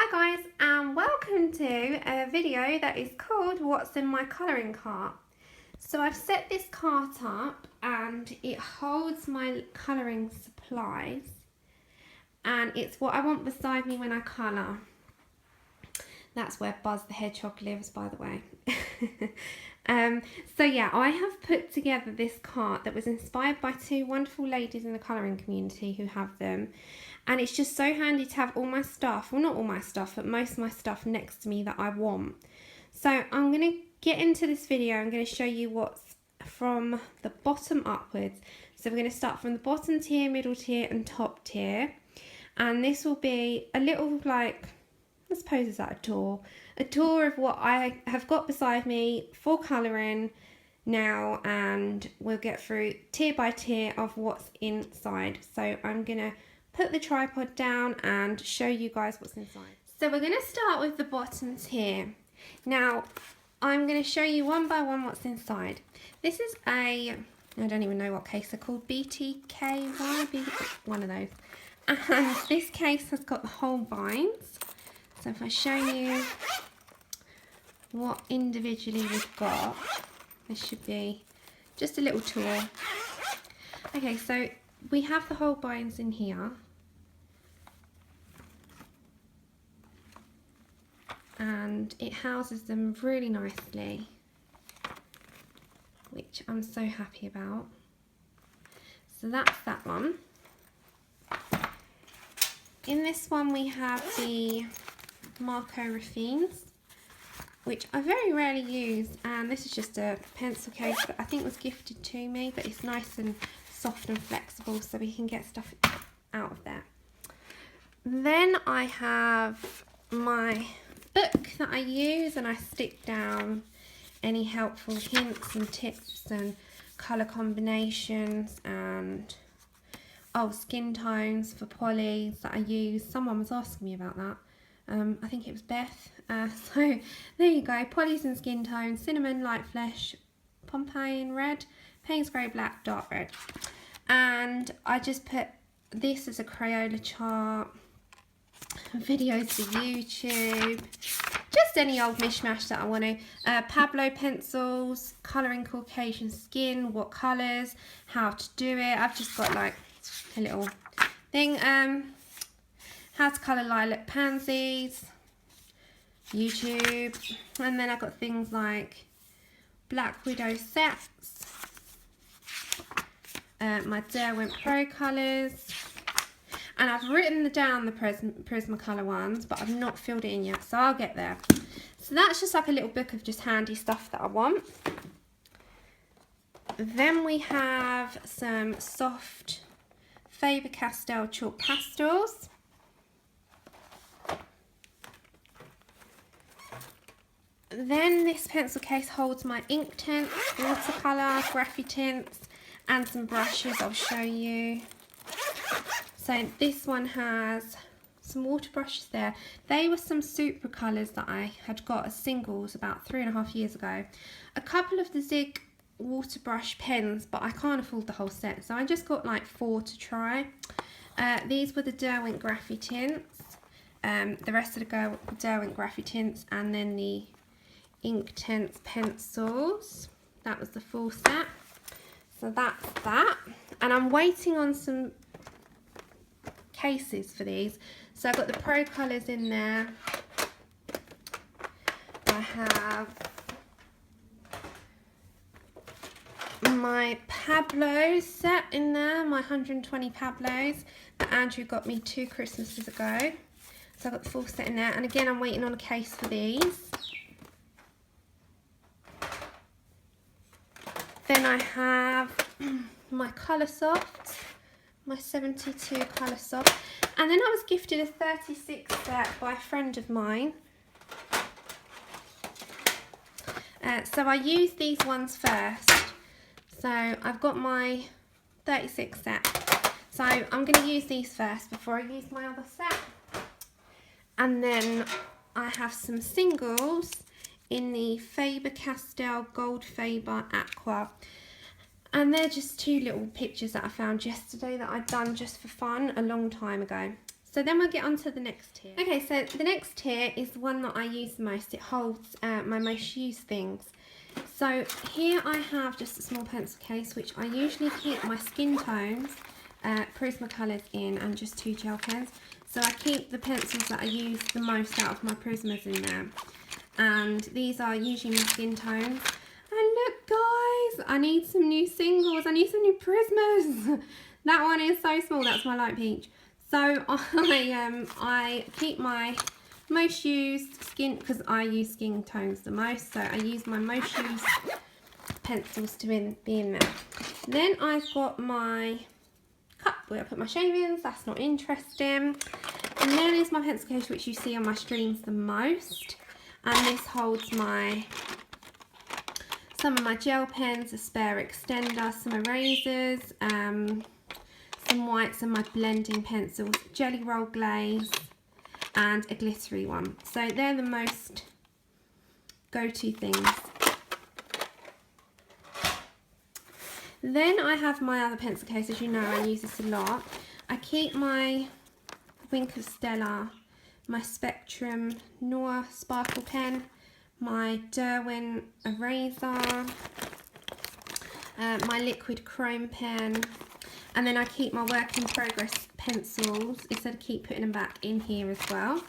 Hi guys, and welcome to a video that is called What's in My Colouring Cart. So I've set this cart up and it holds my colouring supplies and it's what I want beside me when I colour. That's where Buzz the Hedgehog lives, by the way. So yeah, I have put together this cart that was inspired by two wonderful ladies in the colouring community who have them. And it's just so handy to have all my stuff, well not all my stuff, but most of my stuff next to me that I want. So I'm going to get into this video. I'm going to show you what's from the bottom upwards. So we're going to start from the bottom tier, middle tier and top tier. And this will be a little like, I suppose it's like a tour of what I have got beside me for colouring now, and we'll get through tier by tier of what's inside. So I'm going to put the tripod down and show you guys what's inside. So we're going to start with the bottom tier. Now I'm going to show you one by one what's inside. This is I don't even know what case they're called, BTKY, one of those. And this case has got the whole binds. So if I show you what individually we've got, this should be just a little tour. Okay, so we have the whole binds in here. And it houses them really nicely, which I'm so happy about. So that's that one. In this one we have the Marco Raffines, which I very rarely use, and this is just a pencil case that I think was gifted to me, but it's nice and soft and flexible so we can get stuff out of there. Then I have my book that I use, and I stick down any helpful hints and tips and colour combinations and skin tones for polys that I use. Someone was asking me about that. I think it was Beth. So there you go, polys and skin tones: cinnamon, light flesh, Pompeian red, Payne's grey, black, dark red. And I just put this as a Crayola chart, videos for YouTube, just any old mishmash that I want to. Pablo pencils, colouring Caucasian skin, what colours, how to do it. I've just got like a little thing. How to colour lilac pansies, YouTube, and then I've got things like Black Widow sets, my Derwent Pro colours. And I've written down the Prismacolor ones, but I've not filled it in yet, so I'll get there. So that's just like a little book of just handy stuff that I want. Then we have some soft Faber-Castell chalk pastels. Then this pencil case holds my ink tints, watercolour, graphy tints, and some brushes I'll show you. So this one has some water brushes there. They were some Supra colours that I had got as singles about 3.5 years ago. A couple of the Zig water brush pens, but I can't afford the whole set, so I just got like 4 to try. These were the Derwent graphy tints. The rest of the Derwent graphy tints, and then the Inktense pencils. That was the full set. So that's that. And I'm waiting on some cases for these. So I've got the Pro colours in there. I have my Pablo set in there, my 120 Pablos that Andrew got me 2 Christmases ago. So I've got the full set in there, and again I'm waiting on a case for these. Then I have my Colour Soft, my 72 Colour Soft, and then I was gifted a 36 set by a friend of mine. So I used these ones first. So I've got my 36 set. So I'm going to use these first before I use my other set. And then I have some singles in the Faber-Castell Gold Faber Aqua. And they're just 2 little pictures that I found yesterday that I'd done just for fun a long time ago. So then we'll get on to the next tier. Okay, so the next tier is the one that I use the most. It holds my most used things. So here I have just a small pencil case, which I usually keep my skin tones, Prismacolors in, and just 2 gel pens. So I keep the pencils that I use the most out of my Prismas in there. And these are usually my skin tones. And look guys, I need some new singles. I need some new Prismas. That one is so small, that's my light peach. So I keep my most used skin, because I use skin tones the most, so I use my most used pencils to be in there. Then I've got my cup where I put my shavings, that's not interesting. And then is my pencil case, which you see on my streams the most. And this holds some of my gel pens, a spare extender, some erasers, some whites and my blending pencils, Jelly Roll Glaze, and a glittery one. So they're the most go-to things. Then I have my other pencil case. As you know, I use this a lot. I keep my Wink of Stella, my Spectrum Noir Sparkle Pen, my Derwent eraser, my liquid chrome pen, and then I keep my work in progress pencils, instead of keep putting them back, in here as well.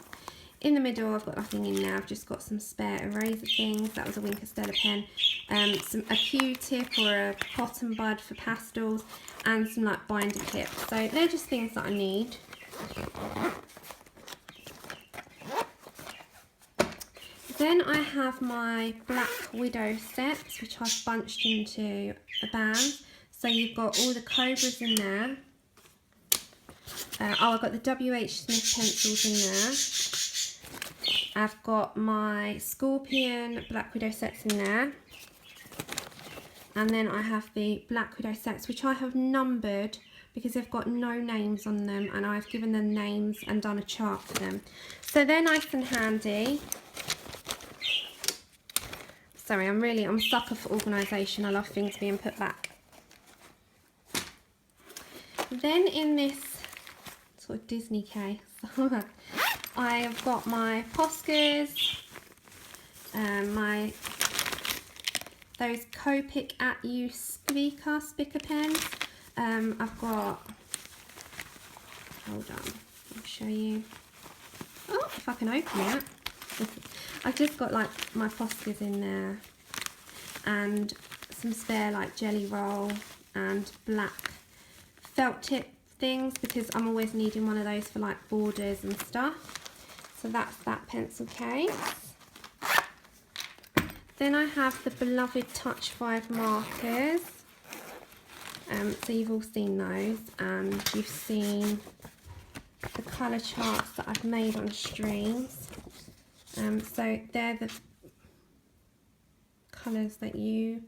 In the middle I've got nothing in there, I've just got some spare eraser things. That was a Wink of Stella pen, a Q-tip or a cotton bud for pastels, and some like binder clips. So they're just things that I need. Then I have my Black Widow sets, which I've bunched into a band. So you've got all the Cobras in there. I've got the WH Smith pencils in there. I've got my Scorpion Black Widow sets in there. And then I have the Black Widow sets, which I have numbered because they've got no names on them, and I've given them names and done a chart for them. So they're nice and handy. Sorry, I'm a sucker for organisation. I love things being put back. Then in this sort of Disney case, I have got my Poscas, those Copic at You Spicker pens. I've got, hold on, I'll show you. Oh, if I can open it. I've just got like my Poscas in there, and some spare like Jelly Roll and black felt tip things, because I'm always needing one of those for like borders and stuff. So that's that pencil case. Then I have the beloved Touch 5 markers. So you've all seen those, and you've seen the colour charts that I've made on streams. So they're the colours that you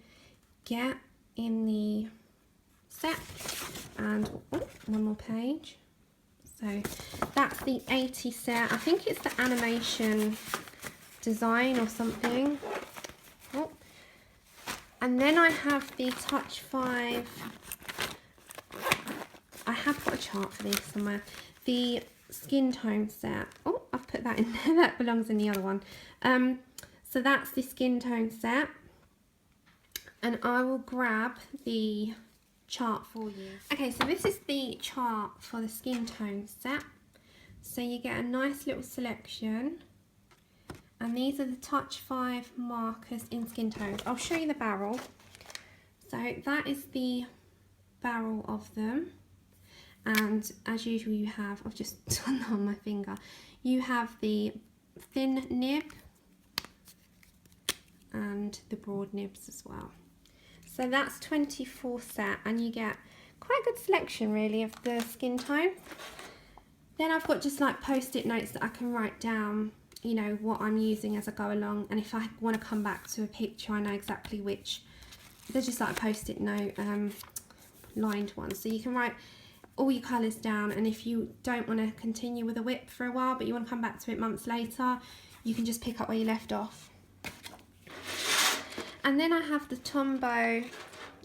get in the set. And oh, one more page. So that's the 80 set. I think it's the animation design or something. Oh. And then I have the Touch 5. I have got a chart for these somewhere. The skin tone set. Oh, I've put that in there. That belongs in the other one. So that's the skin tone set. And I will grab the chart for you. Okay, so this is the chart for the skin tone set. So you get a nice little selection. And these are the Touch 5 markers in skin tones. I'll show you the barrel. So that is the barrel of them. And as usual you have, I've just done that on my finger, you have the thin nib and the broad nibs as well. So that's 24 set, and you get quite a good selection really of the skin tone. Then I've got just like post-it notes that I can write down, you know, what I'm using as I go along, and if I want to come back to a picture I know exactly which. They're just like a post-it note lined ones, so you can write all your colours down, and if you don't want to continue with a whip for a while but you want to come back to it months later, you can just pick up where you left off. And then I have the Tombow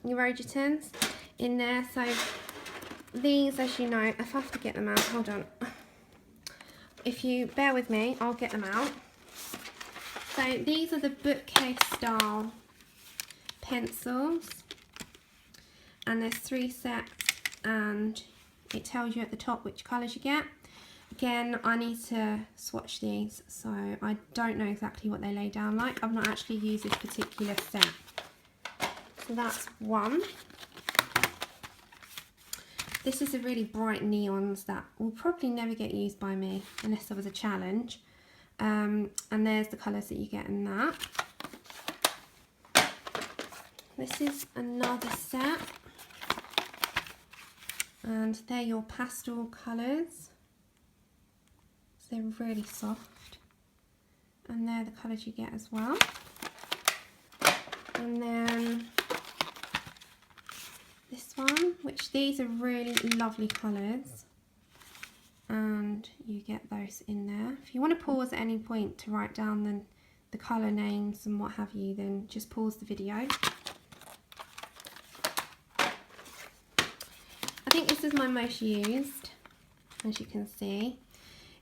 Eurogitans in there. So these, as you know, if I have to get them out, hold on, if you bear with me, I'll get them out. So these are the bookcase style pencils, and there's 3 sets, and it tells you at the top which colours you get. Again, I need to swatch these, so I don't know exactly what they lay down like. I've not actually used this particular set. So that's one. This is a really bright neons that will probably never get used by me unless there was a challenge. And there's the colours that you get in that. This is another set. And they're your pastel colours. So they're really soft. And they're the colours you get as well. And then this one, which these are really lovely colours, and you get those in there. If you want to pause at any point to write down the colour names and what have you, then just pause the video. I think this is my most used, as you can see.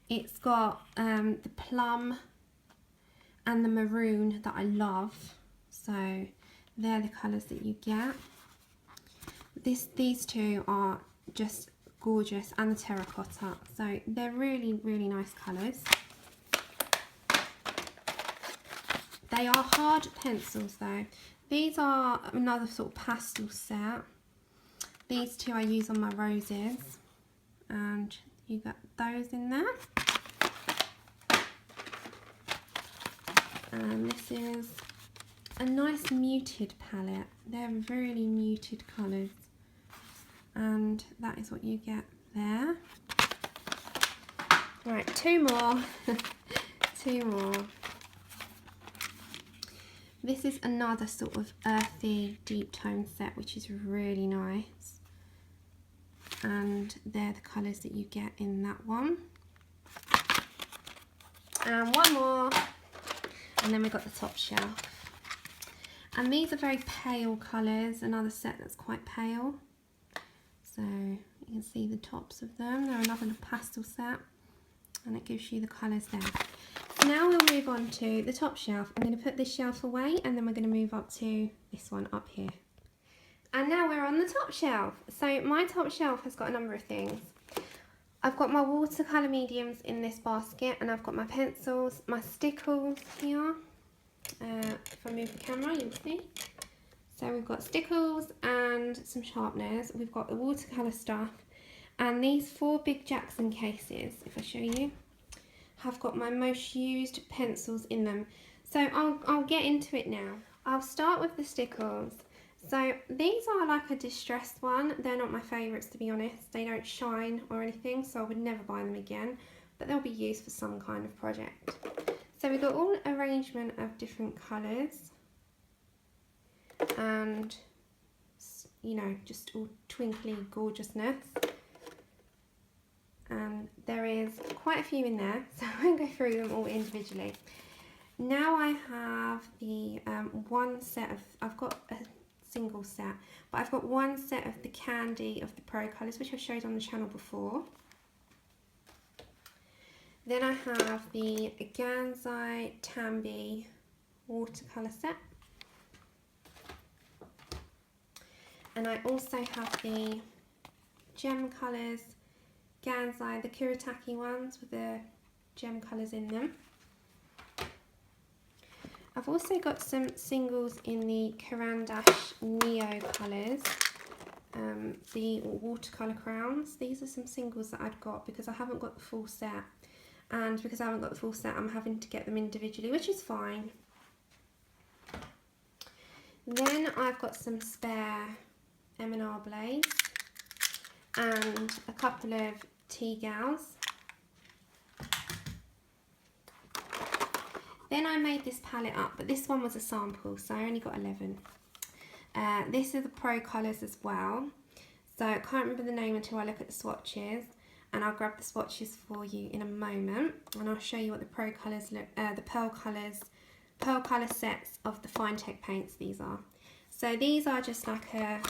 It's got the plum and the maroon that I love, so they're the colours that you get. These two are just gorgeous, and the terracotta, so they're really, really nice colours. They are hard pencils though. These are another sort of pastel set. These two I use on my roses, and you got those in there. And this is a nice muted palette. They're really muted colours, and that is what you get there. Right, 2 more. 2 more. This is another sort of earthy deep tone set, which is really nice, and they're the colours that you get in that one. And 1 more, and then we've got the top shelf. And these are very pale colours, another set that's quite pale. So you can see the tops of them. They're another pastel set, and it gives you the colours there. So now we'll move on to the top shelf. I'm going to put this shelf away, and then we're going to move up to this one up here. And now we're on the top shelf. So my top shelf has got a number of things. I've got my watercolour mediums in this basket, and I've got my pencils, my stickles here. If I move the camera, you'll see. So we've got stickles and some sharpeners. We've got the watercolour stuff, and these 4 big Jackson cases, if I show you, have got my most used pencils in them. So I'll get into it now. I'll start with the stickles. So these are like a distressed one. They're not my favourites, to be honest. They don't shine or anything, so I would never buy them again, but they'll be used for some kind of project. So we've got all arrangement of different colours, and you know, just all twinkly gorgeousness. And there is quite a few in there, so I won't go through them all individually. Now I have the one set of, I've got a single set, but I've got one set of the Candy of the Pro colours, which I've showed on the channel before. Then I have the Gansai Tambi watercolour set. And I also have the Gem Colours Gansai, the Kuretake ones with the gem colours in them. I've also got some singles in the Caran d'Ache Neo colours, the watercolour crowns. These are some singles that I'd got because I haven't got the full set. And because I haven't got the full set, I'm having to get them individually, which is fine. Then I've got some spare M&R blades and a couple of tea gals. Then I made this palette up, but this one was a sample, so I only got 11. This is the Pro colours as well. So I can't remember the name until I look at the swatches. And I'll grab the swatches for you in a moment, and I'll show you what the Pro colours look, the pearl colour sets of the Fine Tech paints these are. So these are just like a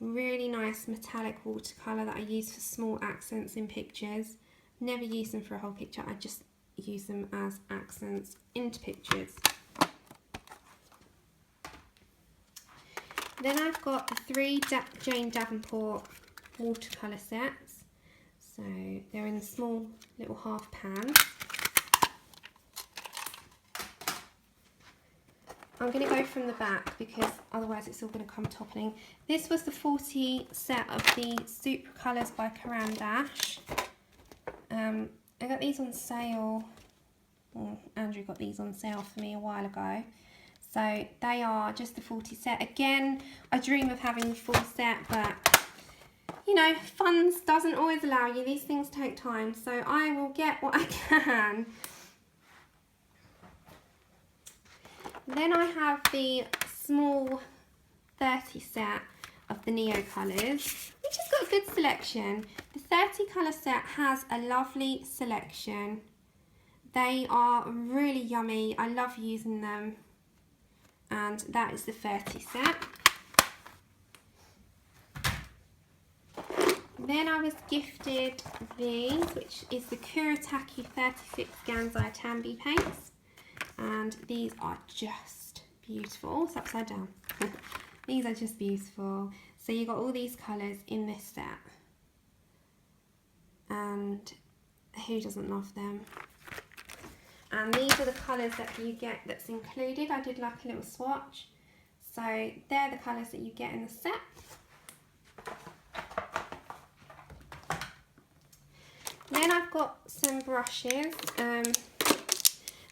really nice metallic watercolour that I use for small accents in pictures. never use them for a whole picture. I just use them as accents into pictures. Then I've got the 3 Jane Davenport watercolour sets. So they're in small little half pans. I'm going to go from the back because otherwise it's all going to come toppling. This was the 40 set of the Super Colours by Caran d'Ache. I got these on sale. Well, Andrew got these on sale for me a while ago. So they are just the 40 set. Again, I dream of having the full set, but you know, funds doesn't always allow you. These things take time, so I will get what I can. Then I have the small 30 set of the Neo colours, which has got a good selection. The 30 colour set has a lovely selection. They are really yummy. I love using them. And that is the 30 set. Then I was gifted these, which is the Kuretake 36 Gansai Tambi paints. And these are just beautiful. Oh, it's upside down. These are just beautiful. So you got all these colours in this set. And who doesn't love them? And these are the colours that you get that's included. I did like a little swatch. So they're the colours that you get in the set. Then I've got some brushes.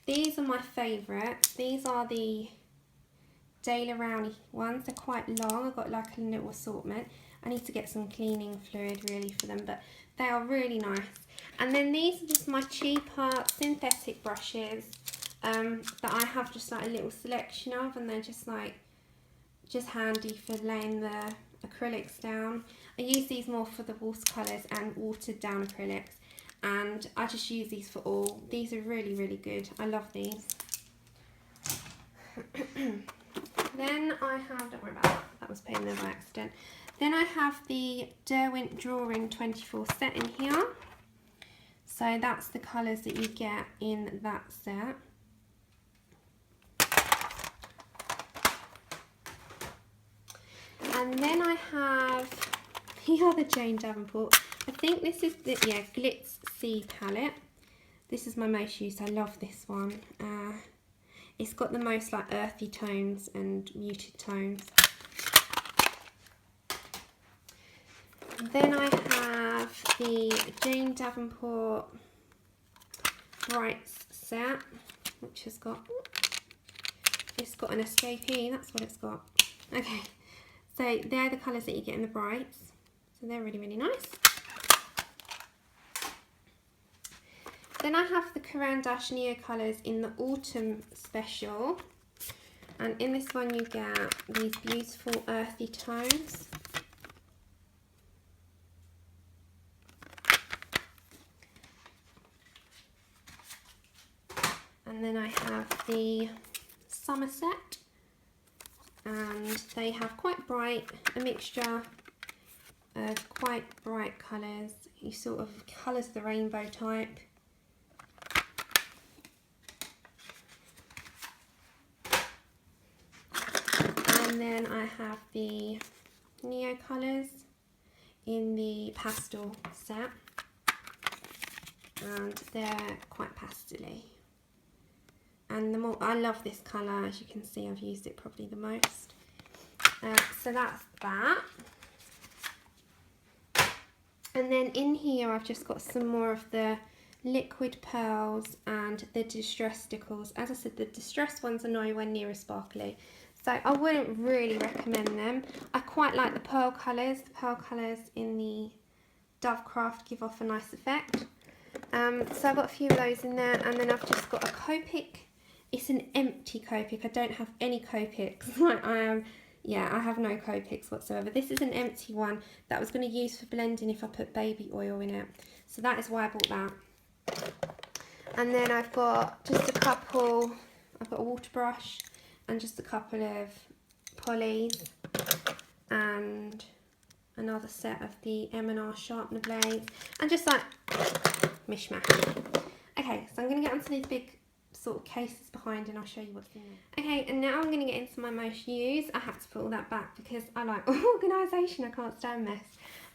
These are my favourites. These are the Daler Rowney ones. They're quite long. I've got like a little assortment. I need to get some cleaning fluid really for them, but they are really nice. And then these are just my cheaper synthetic brushes that I have just like a little selection of, and they're just handy for laying the acrylics down. I use these more for the watercolours and watered down acrylics, and I just use these for all. These are really, really good. I love these. Then I have, don't worry about that, that was put in there by accident. Then I have the Derwent Drawing 24 set in here. So that's the colours that you get in that set. And then I have the other Jane Davenport. I think this is the, yeah, Glitz C palette. This is my most used. I love this one. It's got the most like earthy tones and muted tones. Then I have the Jane Davenport Brights set, which has got, it's got an escapee, that's what it's got. Okay, so they're the colours that you get in the Brights, so they're really, really nice. Then I have the Caran d'Ache Neo colours in the Autumn Special, and in this one you get these beautiful earthy tones. And then I have the Summer set, and they have quite bright, a mixture of quite bright colours. You sort of colours the rainbow type. And then I have the Neo colours in the pastel set, and they're quite pastel-y. And the more, I love this colour, as you can see I've used it probably the most. So that's that. And then in here I've just got some more of the liquid pearls and the distress stickles. As I said, the distress ones are nowhere near as sparkly, so I wouldn't really recommend them. I quite like the pearl colours. The pearl colours in the Dovecraft give off a nice effect. So I've got a few of those in there, and then I've just got a Copic. It's an empty Copic. I don't have any Copics. I have no Copics whatsoever. This is an empty one that I was going to use for blending if I put baby oil in it. So that is why I bought that. And then I've got just a couple, I've got a water brush and just a couple of polys and another set of the M&R sharpener blades, and just like mishmash. Okay, so I'm going to get onto these big sort of cases behind and I'll show you what's in there. Okay, and now I'm going to get into my most used. I had to put all that back because I like organisation, I can't stand mess.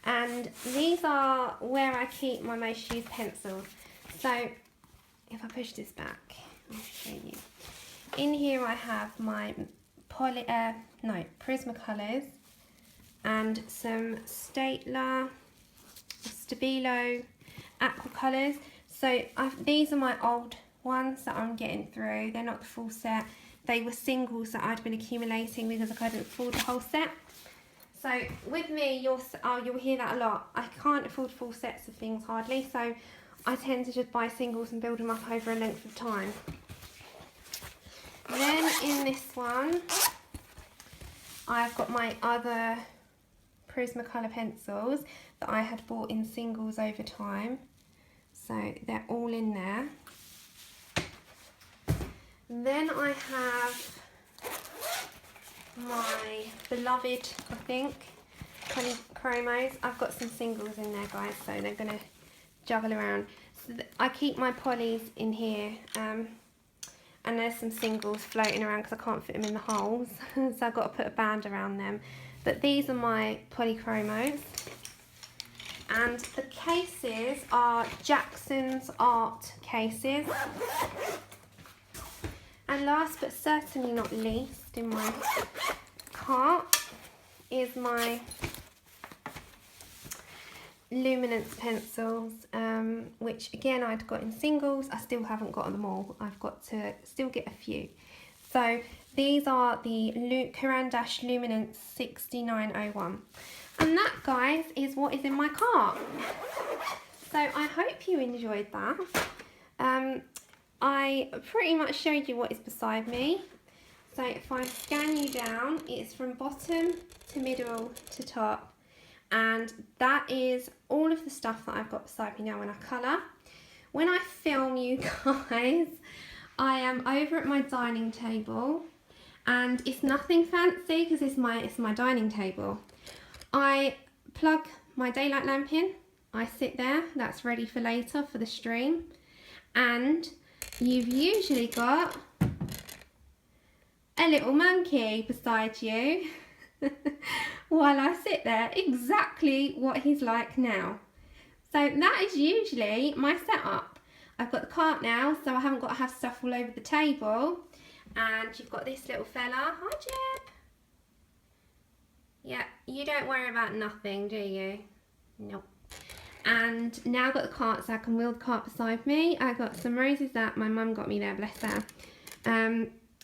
And these are where I keep my most used pencils. So if I push this back, I'll show you. In here I have my Prismacolors and some Staedtler, Stabilo, Aquacolors. So these are my old ones that I'm getting through. They're not the full set. They were singles that I'd been accumulating because I couldn't afford the whole set. So with me, you'll hear that a lot. I can't afford full sets of things hardly, so I tend to just buy singles and build them up over a length of time. Then in this one, I've got my other Prismacolor pencils that I had bought in singles over time. So they're all in there. Then I have my beloved, I think, Chromos. I've got some singles in there, guys, so they're going to juggle around. So I keep my polys in here, and there's some singles floating around because I can't fit them in the holes, so I've got to put a band around them. But these are my polychromos. And the cases are Jackson's Art cases. And last but certainly not least in my cart is my luminance pencils, which again I'd got in singles. I still haven't got them all. I've got to still get a few. So these are the Caran d'Ache Luminance 6901. And that, guys, is what is in my cart. So I hope you enjoyed that. I pretty much showed you what is beside me. So if I scan you down, it's from bottom to middle to top. And that is all of the stuff that I've got beside me now when I colour. When I film, you guys, I am over at my dining table. And it's nothing fancy because it's my dining table. I plug my daylight lamp in. I sit there. That's ready for later for the stream. And you've usually got a little monkey beside you while I sit there, exactly what he's like now. So that is usually my setup. I've got the cart now, so I haven't got to have stuff all over the table. And you've got this little fella. Hi, Jeb. Yeah, you don't worry about nothing, do you? Nope. And now I've got the cart, so I can wheel the cart beside me. I got some roses that my mum got me there, bless her.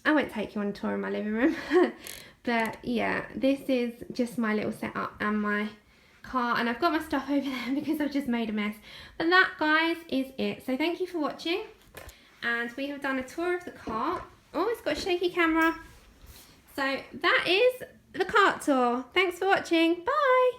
I won't take you on a tour of my living room. But yeah, this is just my little setup and my cart. And I've got my stuff over there because I've just made a mess. But that, guys, is it. So thank you for watching. And we have done a tour of the cart. Oh, it's got a shaky camera. So that is the cart tour. Thanks for watching. Bye.